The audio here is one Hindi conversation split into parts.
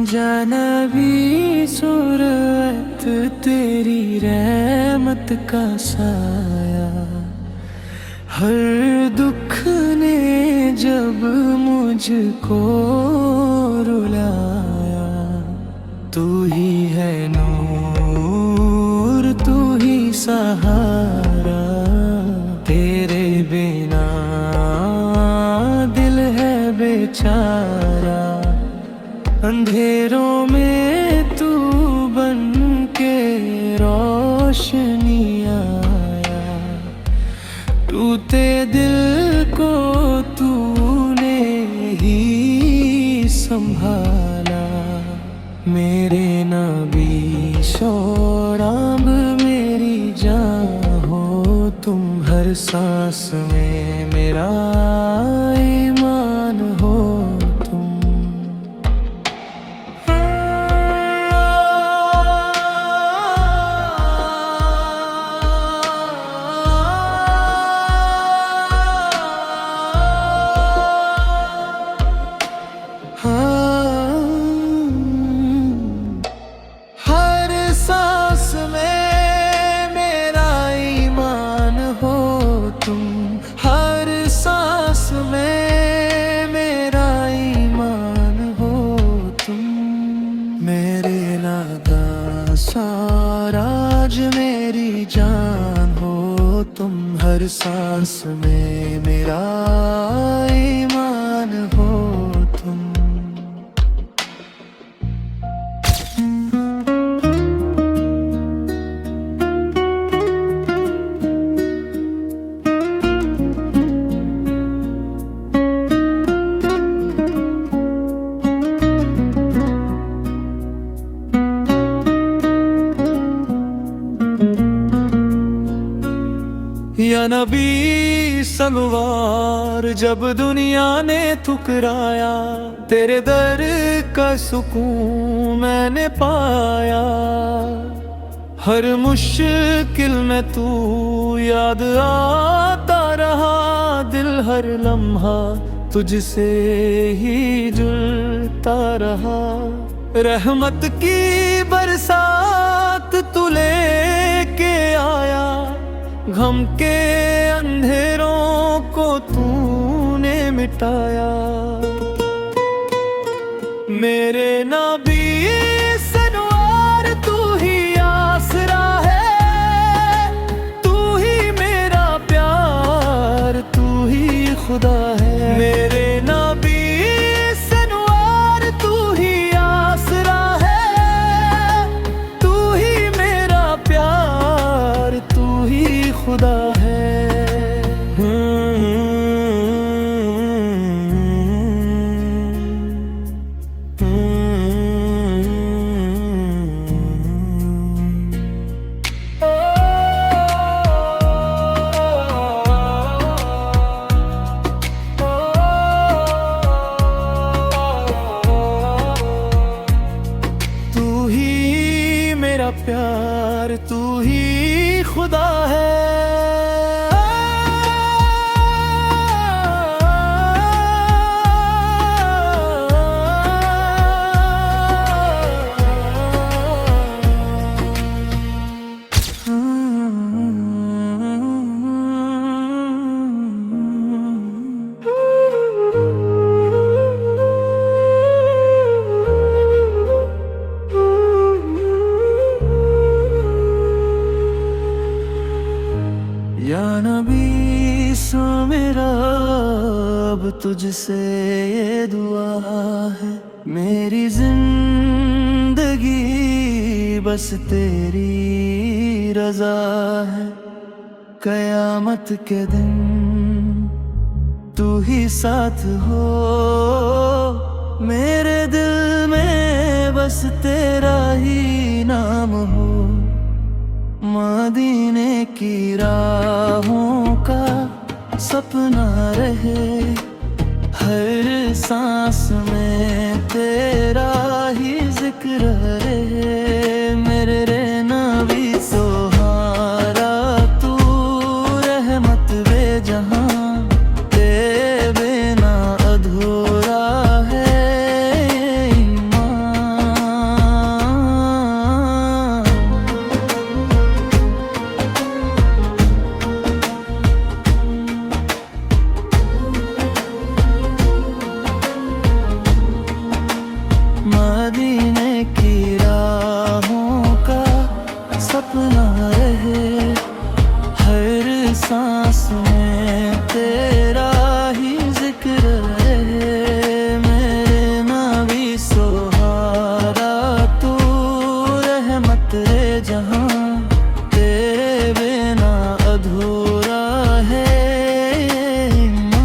जाना भी सूरत तेरी रहमत का साया, हर दुख ने जब मुझको रुलाया। तू ही है नूर, तू ही सहारा, तेरे बिना दिल है बेचारा। अंधेरों में तू बन के रोशनी आया, टूटे दिल को तूने ही संभाला। मेरे नबी शोराब मेरी जान हो तुम, हर सांस में मेरा ईमान हो। हर सांस में मेरा ईमान हो तुम, हर सांस में मेरा ईमान हो तुम। मेरे नादा साराज मेरी जान हो तुम, हर सांस में मेरा ईमान हो तुम। या नबी सलवार, जब दुनिया ने ठुकराया, तेरे दर का सुकून मैंने पाया। हर मुश्किल में तू याद आता रहा, दिल हर लम्हा तुझसे ही जुड़ता रहा। रहमत की बरसात तू लेके आया, गम के अंधेरों को तूने मिटाया। मेरे नबी सरवर तू ही आसरा है, तू ही मेरा प्यार, तू ही खुदा है। मेरे नबी सरवर तू ही आसरा है, तू ही मेरा प्यार, तू ही खुदा है। तू ही मेरा प्यार, तू ही खुदा है। या नबी सो मेरा अब तुझसे ये दुआ है, मेरी जिंदगी बस तेरी रजा है। कयामत के दिन तू ही साथ हो, मेरे दिल में बस तेरा ही नाम हो। मदीने की राहों का सपना रहे, हर सांस में तेरा ही जिक्र रहे। मेरे रहना भी सहारा तू, रहमत बेजहां, तेरे बिना अधूरा है ईमान। मदीने की राहों का सपना रहे, हर सांस में तेरा ही जिक्र रहे। मेरे नबी सहारा तू, रहमत रे जहां, तेरे बिना अधूरा है ईमान।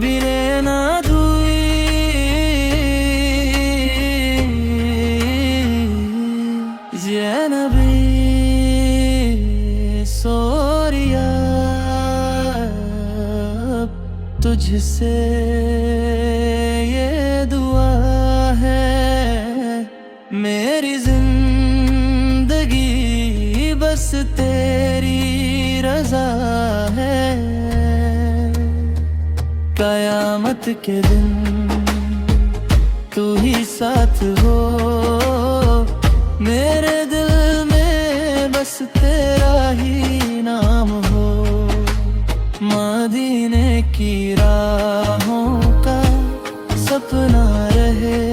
बिरे ना दुई ज़ैनबी सोरिया, तुझसे ये दुआ है, मेरी जिंदगी बस तेरी रजा है। कयामत के दिन तू ही साथ हो, मेरे दिल में बस तेरा ही नाम हो। मदीने की राहों का सपना रहे,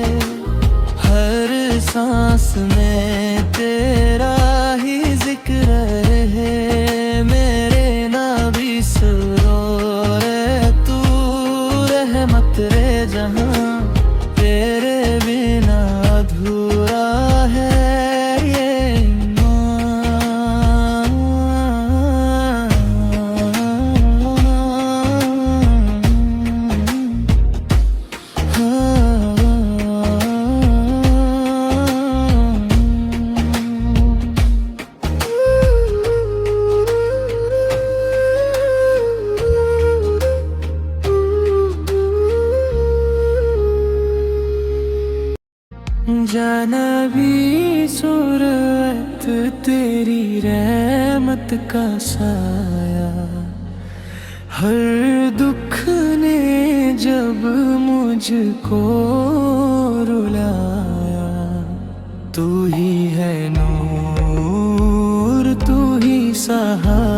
हर सांस में तेरा ही जिक्र रहे। मेरे नबी सरोर तू, रहमत रे जहां, तेरे बिना अधूरा है ये जानबी सूरत तेरी रहमत का साया, हर दुख ने जब मुझको रुलाया। तू ही है नूर, तू ही सहारा,